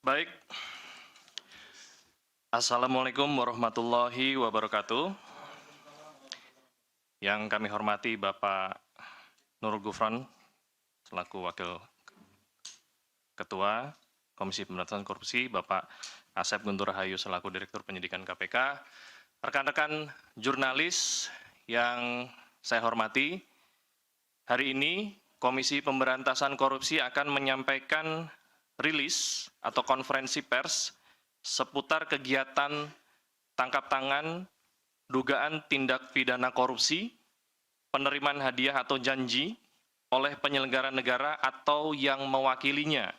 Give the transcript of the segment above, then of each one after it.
Baik. Assalamualaikum warahmatullahi wabarakatuh. Yang kami hormati Bapak Nurul Gufron selaku Wakil Ketua Komisi Pemberantasan Korupsi, Bapak Asep Guntur Rahayu selaku Direktur Penyidikan KPK, rekan-rekan jurnalis yang saya hormati, hari ini Komisi Pemberantasan Korupsi akan menyampaikan rilis atau konferensi pers seputar kegiatan tangkap tangan, dugaan tindak pidana korupsi, penerimaan hadiah atau janji oleh penyelenggara negara atau yang mewakilinya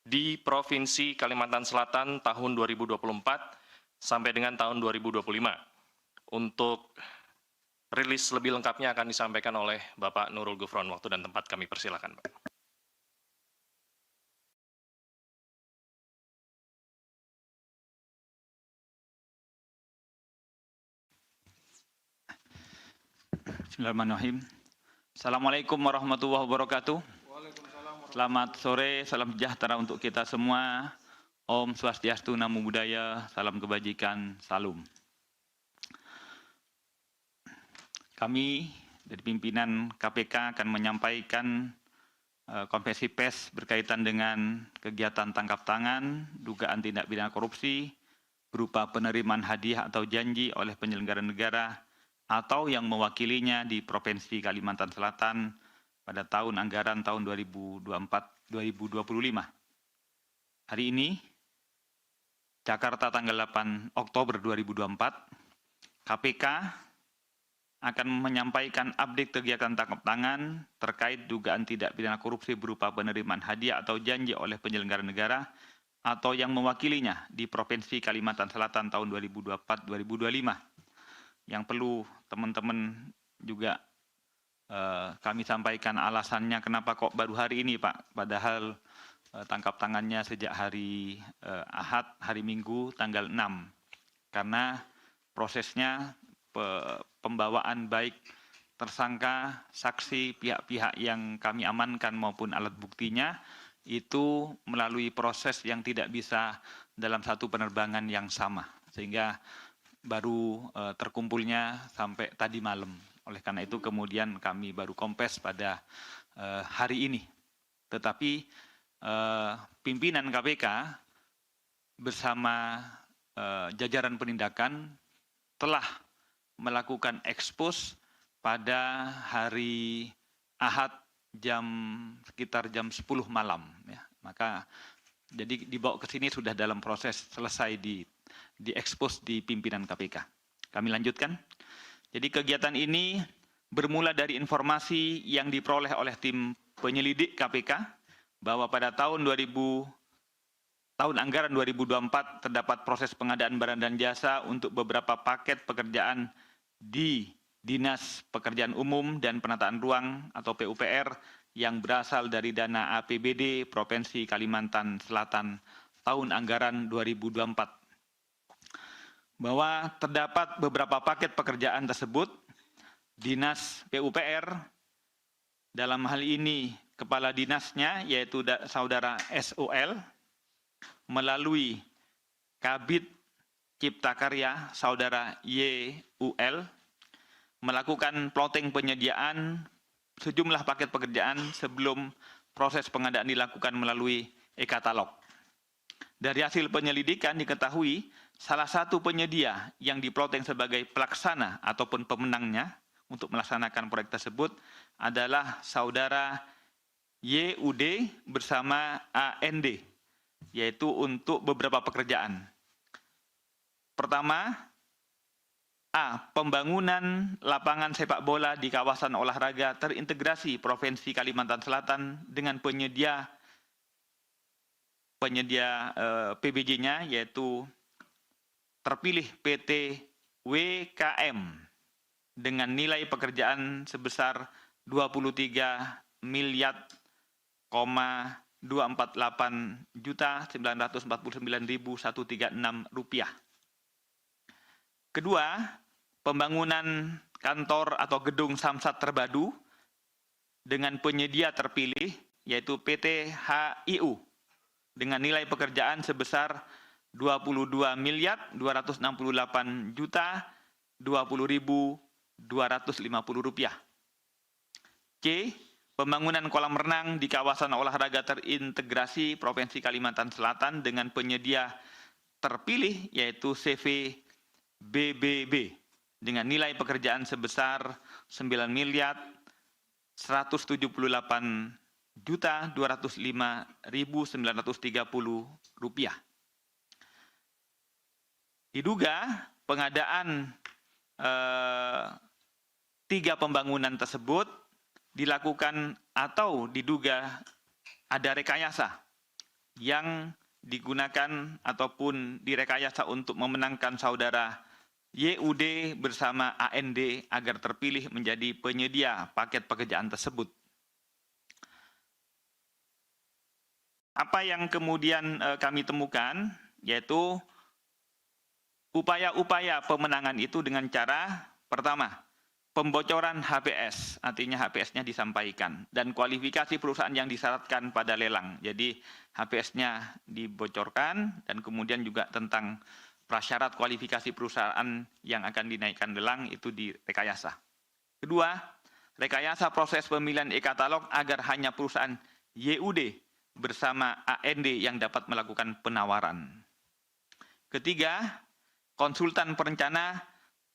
di Provinsi Kalimantan Selatan tahun 2024 sampai dengan tahun 2025. Untuk rilis lebih lengkapnya akan disampaikan oleh Bapak Nurul Gufron. Waktu dan tempat kami persilakan, Pak. Bismillahirrahmanirrahim. Assalamualaikum warahmatullahi wabarakatuh. Selamat sore, salam sejahtera untuk kita semua. Om Swastiastu, Namo Buddhaya, salam kebajikan, salam. Kami dari pimpinan KPK akan menyampaikan konferensi pers berkaitan dengan kegiatan tangkap tangan, dugaan tindak pidana korupsi, berupa penerimaan hadiah atau janji oleh penyelenggara negara atau yang mewakilinya di Provinsi Kalimantan Selatan pada tahun anggaran tahun 2024-2025. Hari ini, Jakarta tanggal 8 Oktober 2024, KPK akan menyampaikan update kegiatan tangkap tangan terkait dugaan tindak pidana korupsi berupa penerimaan hadiah atau janji oleh penyelenggara negara atau yang mewakilinya di Provinsi Kalimantan Selatan tahun 2024-2025. Yang perlu teman-teman juga kami sampaikan alasannya kenapa kok baru hari ini, Pak, padahal tangkap tangannya sejak hari Ahad, hari Minggu tanggal 6, karena prosesnya pembawaan baik tersangka, saksi, pihak-pihak yang kami amankan maupun alat buktinya itu melalui proses yang tidak bisa dalam satu penerbangan yang sama, sehingga baru terkumpulnya sampai tadi malam. Oleh karena itu kemudian kami baru kompes pada hari ini. Tetapi pimpinan KPK bersama jajaran penindakan telah melakukan ekspos pada hari Ahad sekitar jam 10 malam. Ya. Maka jadi dibawa ke sini sudah dalam proses selesai diekspos di pimpinan KPK. Kami lanjutkan. Jadi kegiatan ini bermula dari informasi yang diperoleh oleh tim penyelidik KPK bahwa pada tahun anggaran 2024 terdapat proses pengadaan barang dan jasa untuk beberapa paket pekerjaan di Dinas Pekerjaan Umum dan Penataan Ruang atau PUPR yang berasal dari dana APBD Provinsi Kalimantan Selatan tahun anggaran 2024. Bahwa terdapat beberapa paket pekerjaan tersebut, Dinas PUPR, dalam hal ini Kepala Dinasnya yaitu Saudara SOL, melalui Kabid Cipta Karya Saudara YUL, melakukan plotting penyediaan sejumlah paket pekerjaan sebelum proses pengadaan dilakukan melalui e-katalog. Dari hasil penyelidikan diketahui salah satu penyedia yang diplotting sebagai pelaksana ataupun pemenangnya untuk melaksanakan proyek tersebut adalah Saudara YUD bersama AND, yaitu untuk beberapa pekerjaan. Pertama, A. Pembangunan lapangan sepak bola di kawasan olahraga terintegrasi Provinsi Kalimantan Selatan dengan penyedia PBJ-nya yaitu terpilih PT WKM dengan nilai pekerjaan sebesar 23.248.949.136 rupiah. Kedua, pembangunan kantor atau gedung Samsat Terpadu dengan penyedia terpilih yaitu PT HIU dengan nilai pekerjaan sebesar 22.268.020.250 rupiah. C. Pembangunan kolam renang di kawasan olahraga terintegrasi Provinsi Kalimantan Selatan dengan penyedia terpilih yaitu CV BBB dengan nilai pekerjaan sebesar 9.178.205.930 rupiah. Diduga pengadaan 3 pembangunan tersebut dilakukan atau diduga ada rekayasa yang digunakan ataupun direkayasa untuk memenangkan saudara YUD bersama AND agar terpilih menjadi penyedia paket pekerjaan tersebut. Apa yang kemudian kami temukan yaitu upaya-upaya pemenangan itu dengan cara pertama, pembocoran HPS, artinya HPS-nya disampaikan, dan kualifikasi perusahaan yang disyaratkan pada lelang. Jadi HPS-nya dibocorkan dan kemudian juga tentang prasyarat kualifikasi perusahaan yang akan dinaikkan lelang itu direkayasa. Kedua, rekayasa proses pemilihan e-katalog agar hanya perusahaan YUD bersama AND yang dapat melakukan penawaran. Ketiga, konsultan perencana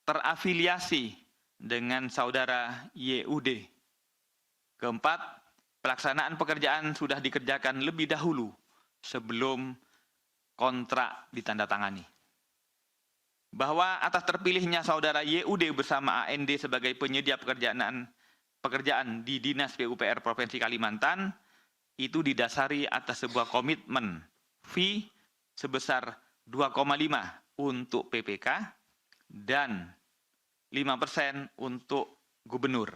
terafiliasi dengan saudara YUD. Keempat, pelaksanaan pekerjaan sudah dikerjakan lebih dahulu sebelum kontrak ditandatangani. Bahwa atas terpilihnya saudara YUD bersama AND sebagai penyedia pekerjaan di Dinas PUPR Provinsi Kalimantan itu didasari atas sebuah komitmen fee sebesar 2,5 untuk PPK dan 5% untuk gubernur.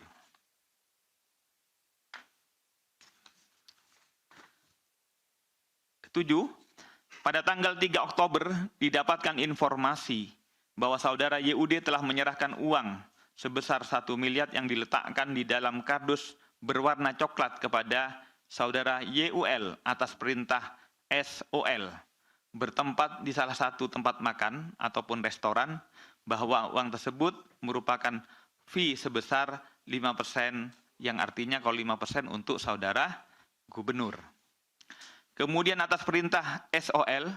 Ketujuh, pada tanggal 3 Oktober didapatkan informasi bahwa saudara YUD telah menyerahkan uang sebesar 1 miliar yang diletakkan di dalam kardus berwarna coklat kepada saudara YUL atas perintah SOL bertempat di salah satu tempat makan ataupun restoran, bahwa uang tersebut merupakan fee sebesar 5%, yang artinya kalau 5% untuk saudara gubernur. Kemudian atas perintah SOL,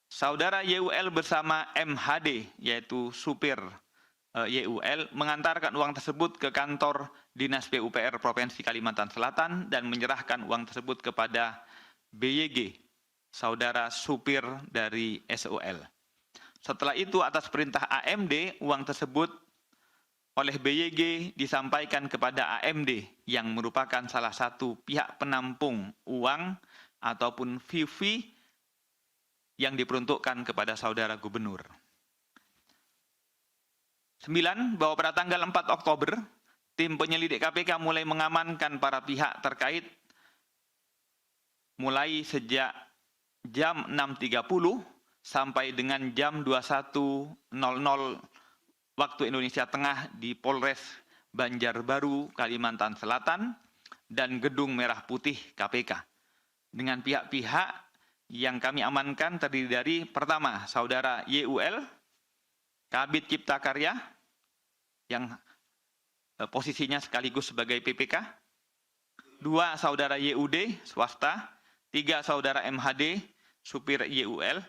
saudara YUL bersama MHD, yaitu supir YUL, mengantarkan uang tersebut ke kantor Dinas PUPR Provinsi Kalimantan Selatan dan menyerahkan uang tersebut kepada BYG, saudara supir dari SOL. Setelah itu atas perintah AMD, uang tersebut oleh BYG disampaikan kepada AMD yang merupakan salah satu pihak penampung uang ataupun fee yang diperuntukkan kepada saudara gubernur. 9. Bahwa pada tanggal 4 Oktober, tim penyelidik KPK mulai mengamankan para pihak terkait mulai sejak jam 6.30 sampai dengan jam 21.00 waktu Indonesia Tengah di Polres Banjarbaru, Kalimantan Selatan dan Gedung Merah Putih KPK. Dengan pihak-pihak yang kami amankan terdiri dari pertama, saudara YUL, Kabid Cipta Karya yang posisinya sekaligus sebagai PPK. 2, saudara YUD, swasta. 3, saudara MHD, supir YUL.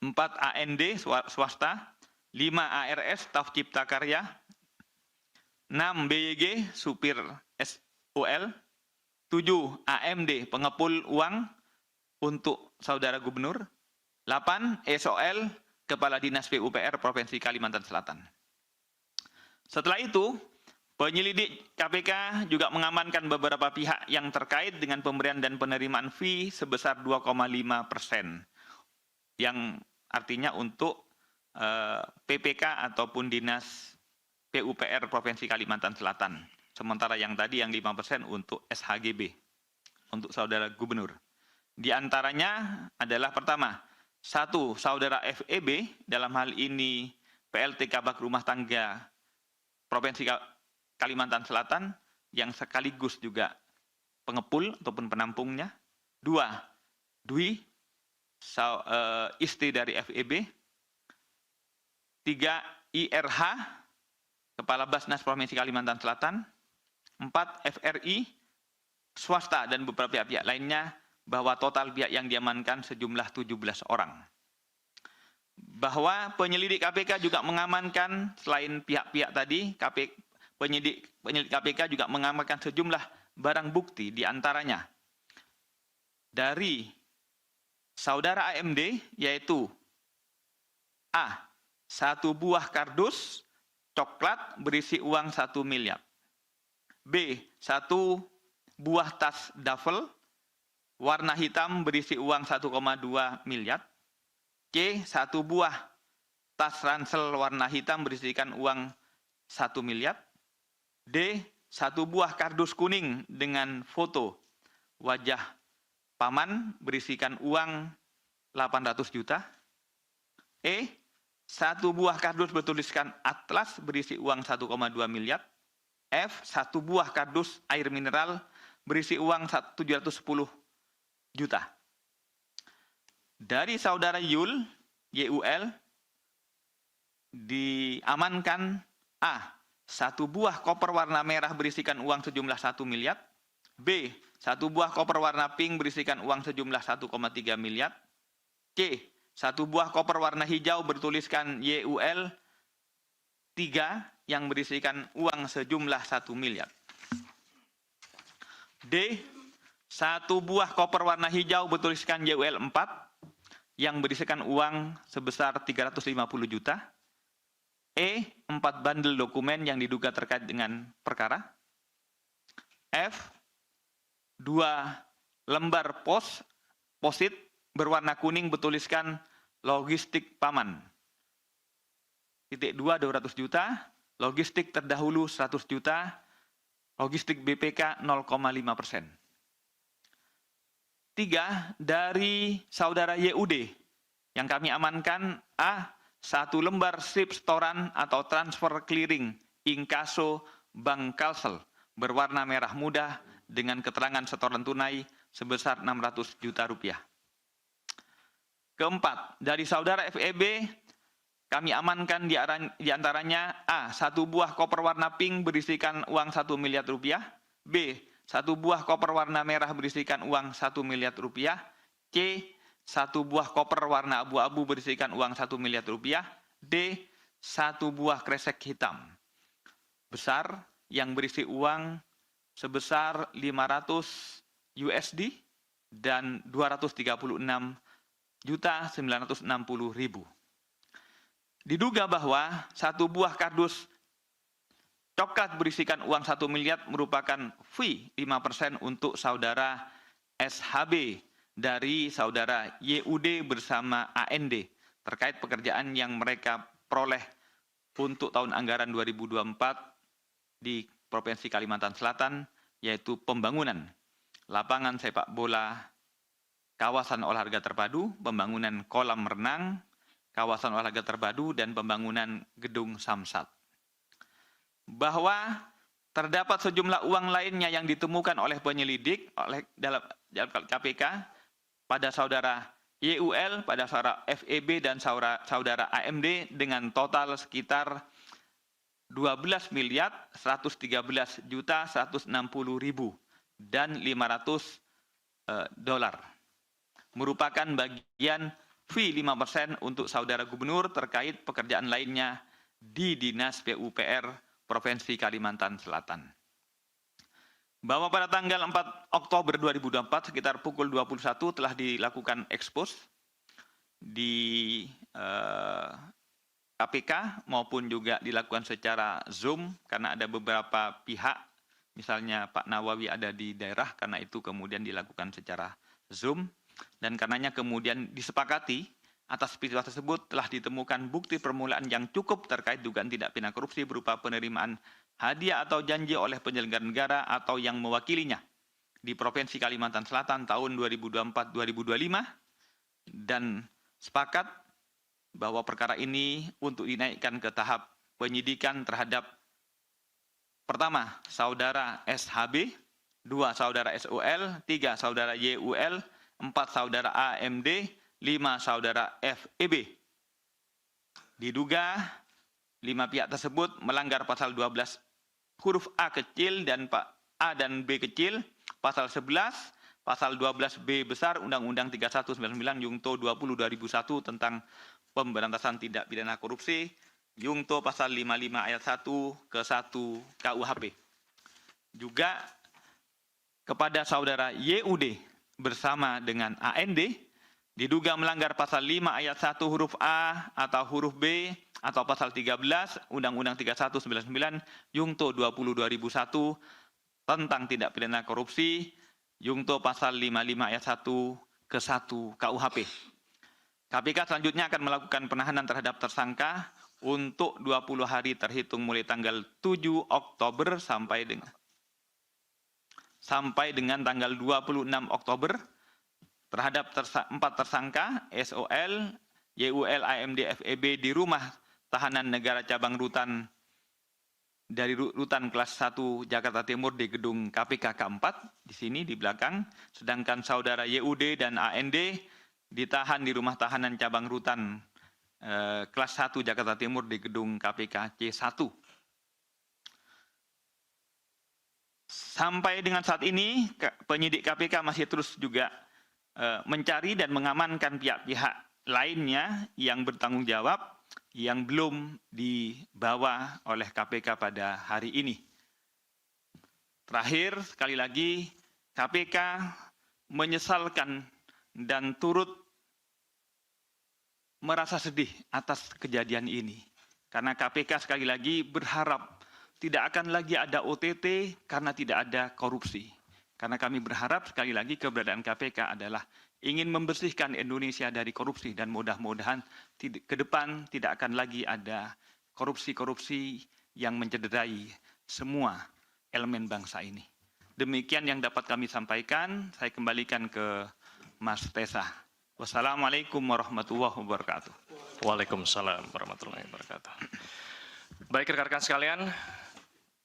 4, AND, swasta. 5, ARS, staf Cipta Karya. 6, BYG, supir SOL. 7, AMD, pengepul uang untuk saudara gubernur. 8, SOL, Kepala Dinas PUPR Provinsi Kalimantan Selatan. Setelah itu, penyelidik KPK juga mengamankan beberapa pihak yang terkait dengan pemberian dan penerimaan fee sebesar 2,5%, yang artinya untuk PPK ataupun Dinas PUPR Provinsi Kalimantan Selatan. Sementara yang tadi yang 5% untuk SHGB, untuk saudara gubernur. Di antaranya adalah pertama, 1, saudara FEB, dalam hal ini PLT Kabak Rumah Tangga Provinsi Kalimantan Selatan, yang sekaligus juga pengepul ataupun penampungnya. 2, Dwi, istri dari FEB. 3. IRH, Kepala Basnas Provinsi Kalimantan Selatan. 4. FRI, swasta dan beberapa pihak lainnya, bahwa total pihak yang diamankan sejumlah 17 orang. Bahwa penyelidik KPK juga mengamankan, selain pihak-pihak tadi, penyidik KPK juga mengamankan sejumlah barang bukti, diantaranya dari saudara AMD, yaitu A. 1 buah kardus coklat berisi uang 1 miliar. B. 1 buah tas duffel warna hitam berisi uang 1,2 miliar. C. 1 buah tas ransel warna hitam berisikan uang 1 miliar. D. 1 buah kardus kuning dengan foto wajah paman berisikan uang 800 juta. E. 1 buah kardus bertuliskan Atlas berisi uang 1,2 miliar. F. 1 buah kardus air mineral berisi uang 710 juta. Dari saudara YUL, diamankan A. 1 buah koper warna merah berisikan uang sejumlah 1 miliar. B. 1 buah koper warna pink berisikan uang sejumlah 1,3 miliar. C. 1 buah koper warna hijau bertuliskan YUL 3 yang berisikan uang sejumlah 1 miliar. D. 1 buah koper warna hijau bertuliskan YUL 4 yang berisikan uang sebesar 350 juta. E. 4 bundle dokumen yang diduga terkait dengan perkara. F. 2 lembar posit berwarna kuning bertuliskan logistik paman. Titik 2 200 juta, logistik terdahulu 100 juta, logistik BPK 0,5%. 3. Dari saudara YUD yang kami amankan A. 1 lembar slip setoran atau transfer clearing inkaso Bank Kalsel berwarna merah muda dengan keterangan setoran tunai sebesar 600 juta rupiah. Keempat, dari saudara FEB kami amankan di antaranya A. 1 buah koper warna pink berisikan uang 1 miliar rupiah. B. 1 buah koper warna merah berisikan uang 1 miliar rupiah. C. 1 buah koper warna abu-abu berisikan uang 1 miliar rupiah. D. 1 buah kresek hitam besar yang berisi uang sebesar 500 USD dan 236.960.000. Diduga bahwa 1 buah kardus coklat berisikan uang 1 miliar merupakan fee 5% untuk saudara SHB dari saudara YUD bersama AND terkait pekerjaan yang mereka peroleh untuk tahun anggaran 2024 di Provinsi Kalimantan Selatan, yaitu pembangunan lapangan sepak bola, kawasan olahraga terpadu, pembangunan kolam renang, kawasan olahraga terpadu, dan pembangunan gedung Samsat. Bahwa terdapat sejumlah uang lainnya yang ditemukan oleh penyelidik dalam KPK pada saudara YUL, pada saudara FEB, dan saudara AMD dengan total sekitar 12.113.160.000 dan 500 dolar. Merupakan bagian fee 5% untuk saudara gubernur terkait pekerjaan lainnya di Dinas PUPR Provinsi Kalimantan Selatan. Bahwa pada tanggal 4 Oktober 2024 sekitar pukul 21 telah dilakukan ekspos di KPK maupun juga dilakukan secara Zoom karena ada beberapa pihak, misalnya Pak Nawawi ada di daerah, karena itu kemudian dilakukan secara Zoom, dan karenanya kemudian disepakati atas peristiwa tersebut telah ditemukan bukti permulaan yang cukup terkait dugaan tindak pidana korupsi berupa penerimaan hadiah atau janji oleh penyelenggara negara atau yang mewakilinya di Provinsi Kalimantan Selatan tahun 2024-2025, dan sepakat bahwa perkara ini untuk dinaikkan ke tahap penyidikan terhadap pertama, saudara SHB, 2 saudara SOL, 3 saudara YUL, 4 saudara AMD, 5 saudara FEB. Diduga 5 pihak tersebut melanggar pasal 12 huruf A kecil dan A dan B kecil, pasal 11, pasal 12B besar Undang-Undang 3199 Yungto 20/2001 tentang pemberantasan tindak pidana korupsi, Yungto pasal 55 ayat 1 ke 1 KUHP. Juga kepada saudara YUD bersama dengan AND diduga melanggar pasal 5 ayat 1 huruf A atau huruf B atau pasal 13 Undang-Undang 3199 Yungto 20/2001 tentang tindak pidana korupsi, Yungto pasal 55 ayat 1 ke 1 KUHP. KPK selanjutnya akan melakukan penahanan terhadap tersangka untuk 20 hari terhitung mulai tanggal 7 Oktober sampai dengan tanggal 26 Oktober terhadap 4 tersangka SOL, YUL, AMD, FEB di rumah tahanan negara cabang rutan dari rutan kelas 1 Jakarta Timur di gedung KPK K4 di sini di belakang, sedangkan saudara YUD dan AND ditahan di rumah tahanan cabang rutan kelas 1 Jakarta Timur di gedung KPK C1. Sampai dengan saat ini penyidik KPK masih terus juga mencari dan mengamankan pihak-pihak lainnya yang bertanggung jawab yang belum dibawa oleh KPK pada hari ini. Terakhir, sekali lagi, KPK menyesalkan dan turut merasa sedih atas kejadian ini. Karena KPK sekali lagi berharap tidak akan lagi ada OTT karena tidak ada korupsi. Karena kami berharap sekali lagi keberadaan KPK adalah ingin membersihkan Indonesia dari korupsi dan mudah-mudahan ke depan tidak akan lagi ada korupsi-korupsi yang mencederai semua elemen bangsa ini. Demikian yang dapat kami sampaikan. Saya kembalikan ke Mas Tesa. Wassalamualaikum warahmatullahi wabarakatuh. Waalaikumsalam warahmatullahi wabarakatuh. Baik rekan-rekan sekalian,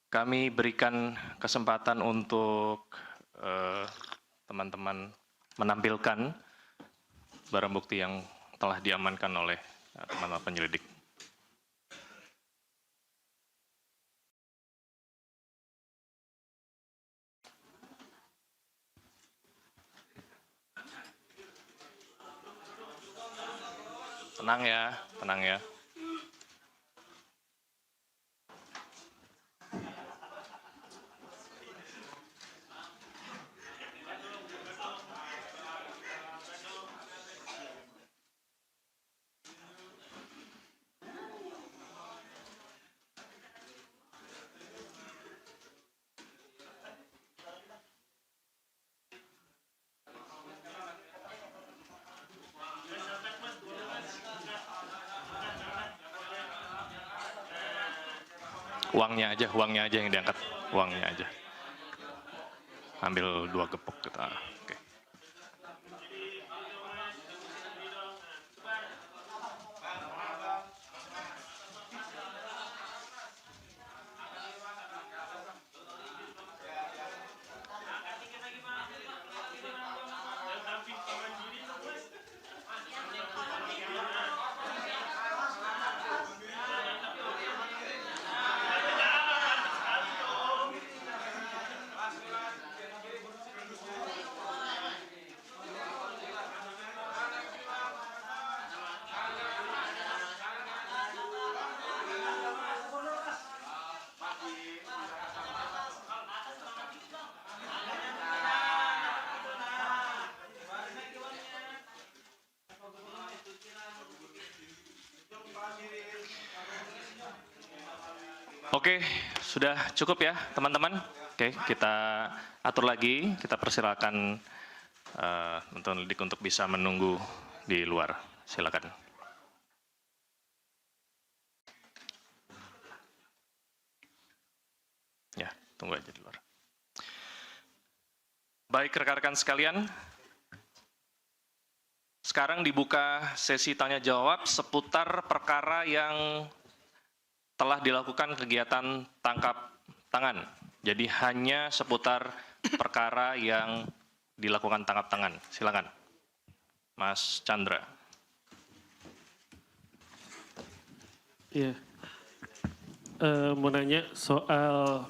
kami berikan kesempatan untuk teman-teman menampilkan barang bukti yang telah diamankan oleh teman-teman penyelidik. Tenang ya, tenang ya. Uangnya aja yang diangkat, uangnya aja. Ambil 2 gepok kita. Oke. Oke, sudah cukup ya teman-teman. Oke, kita atur lagi, kita persilakan penyelidik untuk bisa menunggu di luar. Silakan. Ya, tunggu aja di luar. Baik rekan-rekan sekalian, sekarang dibuka sesi tanya jawab seputar perkara yang telah dilakukan kegiatan tangkap tangan. Jadi hanya seputar perkara yang dilakukan tangkap tangan. Silakan. Mas Chandra. Iya. Mau nanya soal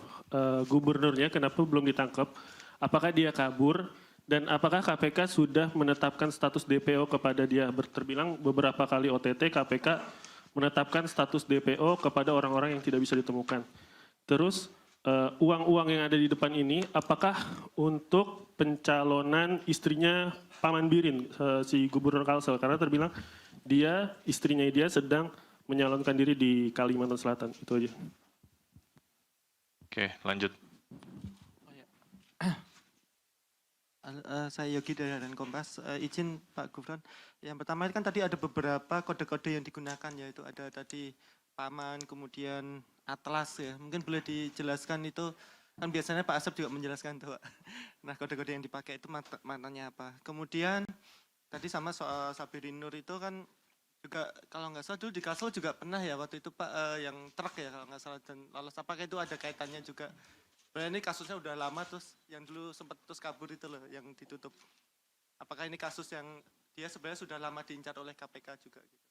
gubernurnya kenapa belum ditangkap? Apakah dia kabur? Dan apakah KPK sudah menetapkan status DPO kepada dia? Terbilang beberapa kali OTT KPK menetapkan status DPO kepada orang-orang yang tidak bisa ditemukan. Terus uang-uang yang ada di depan ini apakah untuk pencalonan istrinya Paman Birin, si Gubernur Kalsel? Karena terbilang istrinya dia sedang menyalonkan diri di Kalimantan Selatan. Itu aja. Oke, lanjut. Saya Yogi dari Harian Kompas. Izin Pak Gufron. Yang pertama kan tadi ada beberapa kode-kode yang digunakan, yaitu ada tadi Paman, kemudian Atlas ya. Mungkin boleh dijelaskan itu, kan biasanya Pak Asep juga menjelaskan tuh. Nah, kode-kode yang dipakai itu maknanya apa. Kemudian tadi sama soal Sabirin Nur itu kan juga kalau nggak salah dulu di Kalsel juga pernah ya waktu itu Pak, yang truk ya kalau nggak salah, dan lolos. Apakah itu ada kaitannya juga? Sebenarnya ini kasusnya udah lama, terus yang dulu sempat terus kabur itu loh yang ditutup. Apakah ini kasus yang dia sebenarnya sudah lama diincar oleh KPK juga gitu.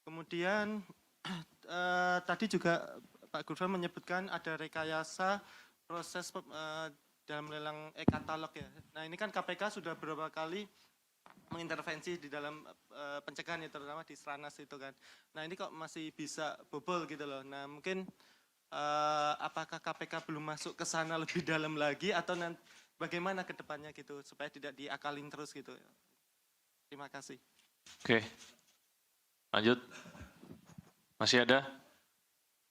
Kemudian tadi juga Pak Gufron menyebutkan ada rekayasa proses dalam lelang e-katalog ya. Nah, ini kan KPK sudah beberapa kali mengintervensi di dalam pencegahan ya, terutama di Stranas itu kan. Nah, ini kok masih bisa bobol gitu loh. Nah, mungkin apakah KPK belum masuk ke sana lebih dalam lagi, atau nanti bagaimana ke depannya gitu supaya tidak diakalin terus gitu. Terima kasih. Oke, lanjut. Masih ada?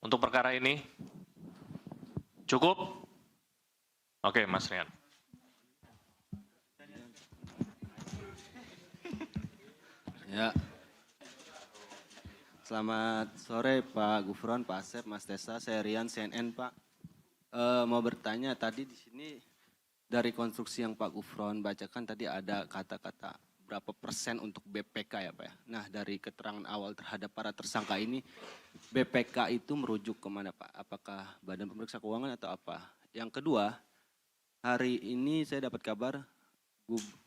Untuk perkara ini? Cukup? Oke, Mas Rian. Ya. Selamat sore Pak Gufron, Pak Asep, Mas Tessa, saya Rian CNN Pak. Mau bertanya tadi di sini dari konstruksi yang Pak Gufron bacakan tadi ada kata-kata berapa persen untuk BPK ya Pak ya. Nah, dari keterangan awal terhadap para tersangka ini, BPK itu merujuk kemana Pak? Apakah Badan Pemeriksa Keuangan atau apa? Yang kedua, hari ini saya dapat kabar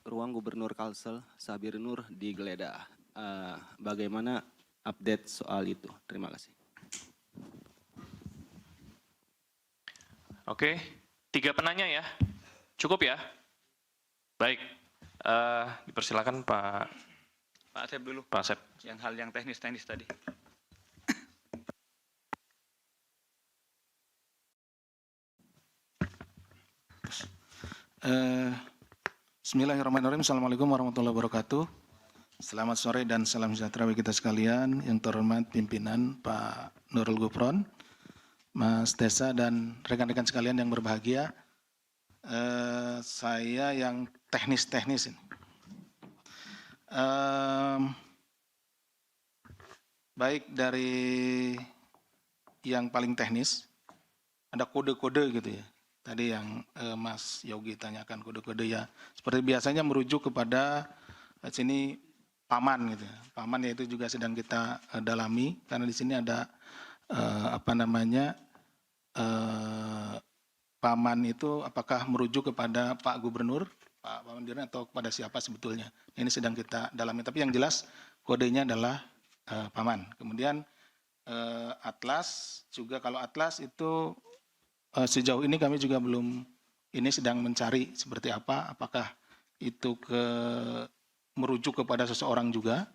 ruang Gubernur Kalsel Sabirin Nur digeledah. Bagaimana update soal itu? Terima kasih. Oke, 3 penanya ya. Cukup ya? Baik, dipersilakan Pak Asep dulu, Pak Asep. yang hal yang teknis-teknis tadi. Bismillahirrahmanirrahim. Assalamualaikum warahmatullahi wabarakatuh. Selamat sore dan salam sejahtera bagi kita sekalian. Yang terhormat pimpinan Pak Nurul Gufron, Mas Tessa, dan rekan-rekan sekalian yang berbahagia. Saya yang teknis-teknis ini. Baik dari yang paling teknis, ada kode-kode gitu ya. Tadi yang Mas Yogi tanyakan kode-kode ya. Seperti biasanya merujuk kepada sini Paman gitu ya. Paman yaitu juga sedang kita dalami karena di sini ada Paman itu apakah merujuk kepada Pak Gubernur, Pak Paman Birin, atau kepada siapa sebetulnya. Ini sedang kita dalami, tapi yang jelas kodenya adalah Paman. Kemudian Atlas juga, kalau Atlas itu sejauh ini kami juga belum, ini sedang mencari seperti apa, apakah itu merujuk kepada seseorang juga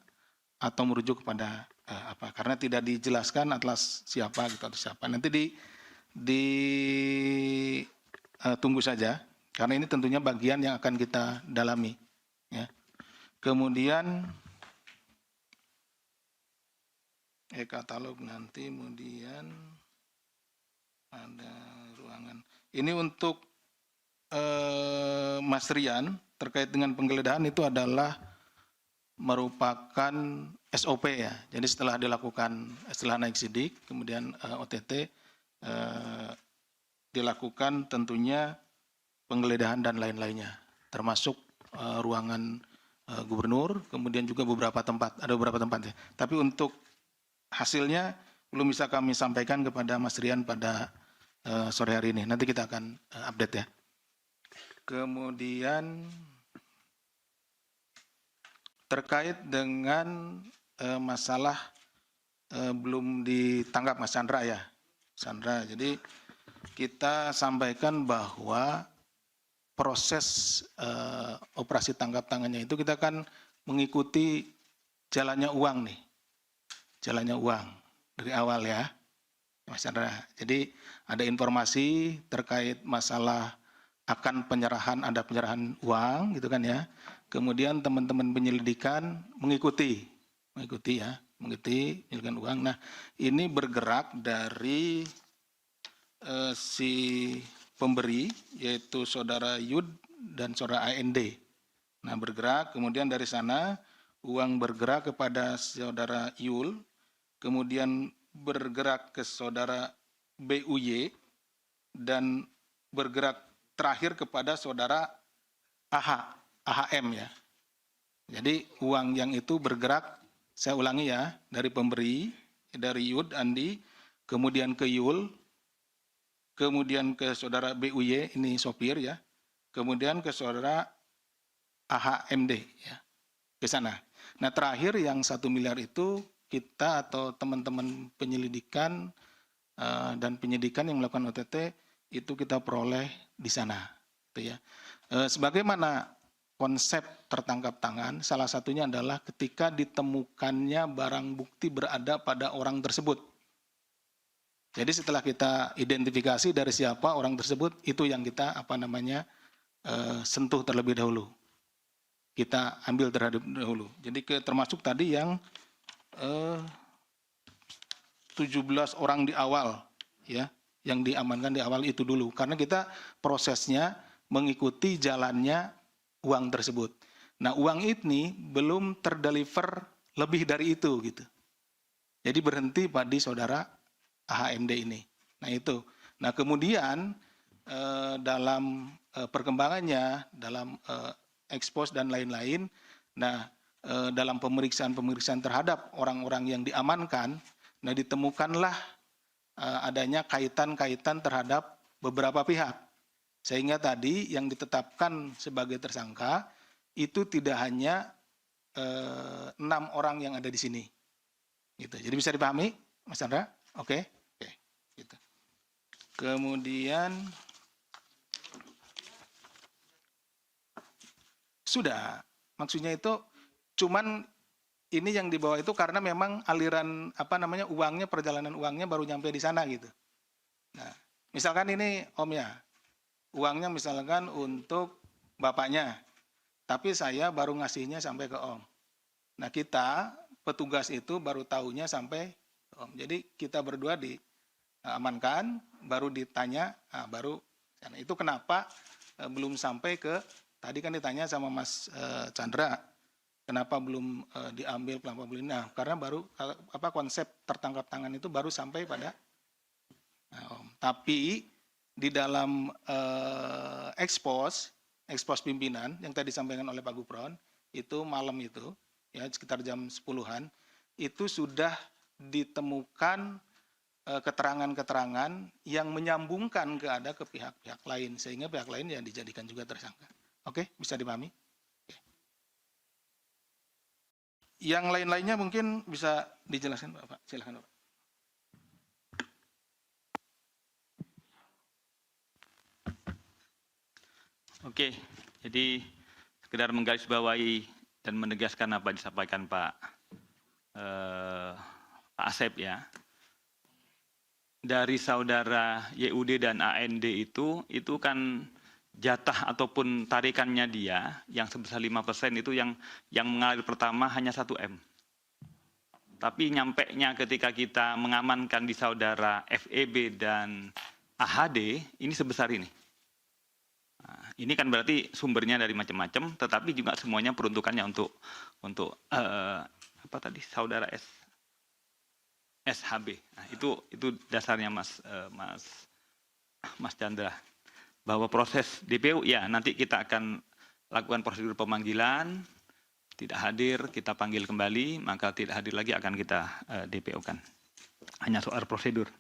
atau merujuk kepada apa, karena tidak dijelaskan Atlas siapa gitu atau siapa. Nanti tunggu saja, karena ini tentunya bagian yang akan kita dalami ya. Kemudian katalog nanti, kemudian ada ruangan. Ini untuk Mas Rian terkait dengan penggeledahan itu adalah merupakan SOP ya. Jadi setelah naik sidik, kemudian OTT dilakukan tentunya penggeledahan dan lain-lainnya, termasuk ruangan gubernur, kemudian juga ada beberapa tempat ya. Tapi untuk hasilnya belum bisa kami sampaikan kepada Mas Rian pada sore hari ini. Nanti kita akan update ya. Kemudian terkait dengan masalah belum ditangkap Mas Chandra ya. Chandra, jadi kita sampaikan bahwa proses operasi tangkap tangannya itu kita kan mengikuti jalannya uang nih. Jalannya uang dari awal ya, Mas Chandra. Jadi ada informasi terkait masalah akan penyerahan, ada penyerahan uang gitu kan ya. Kemudian teman-teman penyelidikan mengikuti penyelidikan uang. Nah, ini bergerak dari si pemberi, yaitu saudara Yud dan saudara AND. Nah, bergerak, kemudian dari sana uang bergerak kepada saudara Yul, kemudian bergerak ke saudara BUY, dan bergerak terakhir kepada saudara AHM ya. Jadi uang yang itu bergerak, saya ulangi ya, dari pemberi, dari Yud, Andi, kemudian ke Yul, kemudian ke saudara BUY, ini sopir ya, kemudian ke saudara AHMD ya, ke sana. Nah terakhir yang 1 miliar itu kita atau teman-teman penyelidikan dan penyidikan yang melakukan OTT itu kita peroleh di sana. Gitu ya. Sebagaimana konsep tertangkap tangan, salah satunya adalah ketika ditemukannya barang bukti berada pada orang tersebut. Jadi setelah kita identifikasi dari siapa orang tersebut, itu yang kita sentuh terlebih dahulu. Kita ambil terhadap dahulu. Jadi termasuk tadi yang 17 orang di awal ya, yang diamankan di awal itu dulu, karena kita prosesnya mengikuti jalannya uang tersebut. Nah, uang ini belum terdeliver lebih dari itu gitu. Jadi berhenti pada saudara AHMD ini. Nah, itu. Nah, kemudian dalam perkembangannya, dalam ekspos dan lain-lain, nah dalam pemeriksaan terhadap orang-orang yang diamankan, nah ditemukanlah adanya kaitan-kaitan terhadap beberapa pihak. Sehingga tadi yang ditetapkan sebagai tersangka itu tidak hanya 6 orang yang ada di sini. Gitu. Jadi bisa dipahami, Mas Chandra? Oke. Gitu. Kemudian sudah, maksudnya itu cuman ini yang dibawa itu karena memang aliran uangnya, perjalanan uangnya baru nyampe di sana gitu. Nah, misalkan ini Om ya, uangnya misalkan untuk bapaknya, tapi saya baru ngasihnya sampai ke Om. Nah, kita petugas itu baru tahunya sampai ke Om. Jadi kita berdua diamankan, baru ditanya, baru itu kenapa belum sampai ke, tadi kan ditanya sama Mas Chandra, kenapa belum diambil, kenapa belum, nah karena baru konsep tertangkap tangan itu baru sampai pada Om. Tapi di dalam ekspos pimpinan yang tadi disampaikan oleh Pak Gufron itu malam itu ya sekitar jam 10-an itu sudah ditemukan keterangan-keterangan yang menyambungkan ke pihak-pihak lain, sehingga pihak lain yang dijadikan juga tersangka. Oke, bisa dipahami? Oke. Yang lain-lainnya mungkin bisa dijelaskan Bapak. Silakan Bapak. Oke, jadi sekedar menggarisbawahi dan menegaskan apa yang disampaikan Pak Asep ya. Dari saudara YUD dan AND itu kan jatah ataupun tarikannya dia yang sebesar 5% itu yang mengalir pertama hanya 1 M. Tapi nyampeknya ketika kita mengamankan di saudara FEB dan AHD ini sebesar ini. Nah, ini kan berarti sumbernya dari macam-macam, tetapi juga semuanya peruntukannya untuk saudara SHB. Nah, itu dasarnya Mas Chandra. Bahwa proses DPO ya nanti kita akan lakukan prosedur pemanggilan, tidak hadir kita panggil kembali, maka tidak hadir lagi akan kita DPO-kan. Hanya soal prosedur.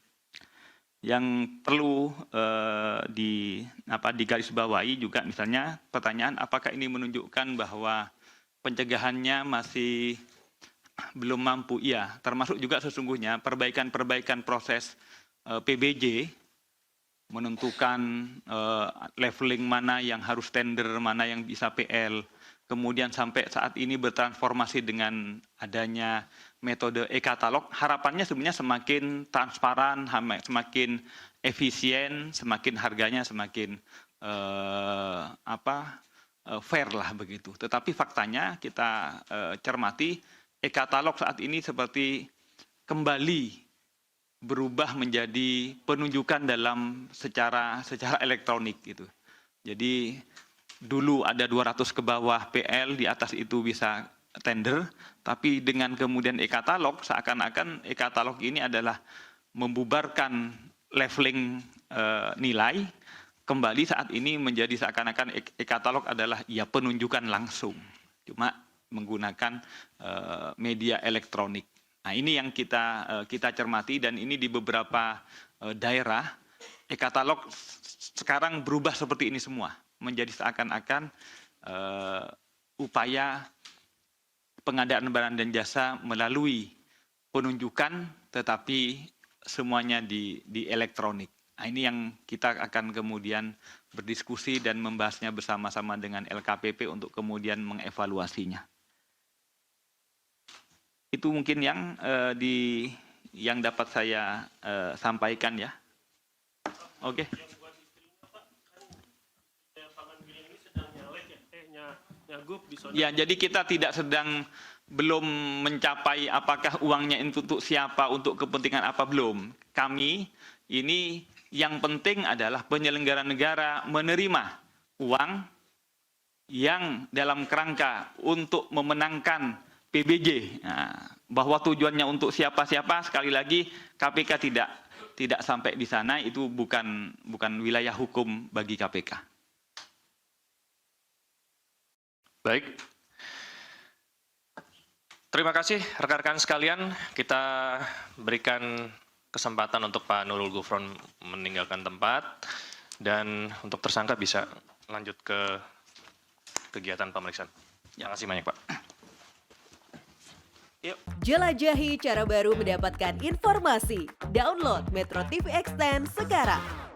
Yang perlu digarisbawahi juga misalnya pertanyaan apakah ini menunjukkan bahwa pencegahannya masih belum mampu. Iya, termasuk juga sesungguhnya perbaikan-perbaikan proses PBJ, menentukan leveling mana yang harus tender, mana yang bisa PL, kemudian sampai saat ini bertransformasi dengan adanya metode e-katalog, harapannya sebenarnya semakin transparan, semakin efisien, semakin harganya semakin fair lah begitu. Tetapi faktanya kita cermati e-katalog saat ini seperti kembali berubah menjadi penunjukan dalam secara elektronik gitu. Jadi dulu ada 200 ke bawah PL, di atas itu bisa tender, tapi dengan kemudian e-katalog, seakan-akan e-katalog ini adalah membubarkan leveling nilai, kembali saat ini menjadi seakan-akan e-katalog adalah ya penunjukan langsung, cuma menggunakan media elektronik. Nah, ini yang kita cermati, dan ini di beberapa daerah e-katalog sekarang berubah seperti ini semua, menjadi seakan-akan upaya pengadaan barang dan jasa melalui penunjukan, tetapi semuanya di elektronik. Nah, ini yang kita akan kemudian berdiskusi dan membahasnya bersama-sama dengan LKPP untuk kemudian mengevaluasinya. Itu mungkin yang dapat saya sampaikan ya. Oke. Ya, jadi kita tidak belum mencapai apakah uangnya untuk siapa, untuk kepentingan apa, belum. Kami ini yang penting adalah penyelenggara negara menerima uang yang dalam kerangka untuk memenangkan PBJ. Nah, bahwa tujuannya untuk siapa-siapa, sekali lagi KPK tidak sampai di sana, itu bukan wilayah hukum bagi KPK. Baik. Terima kasih rekan-rekan sekalian. Kita berikan kesempatan untuk Pak Nurul Gufron meninggalkan tempat, dan untuk tersangka bisa lanjut ke kegiatan pemeriksaan. Terima kasih banyak, Pak. Jelajahi cara baru mendapatkan informasi. Download Metro TV Extend sekarang.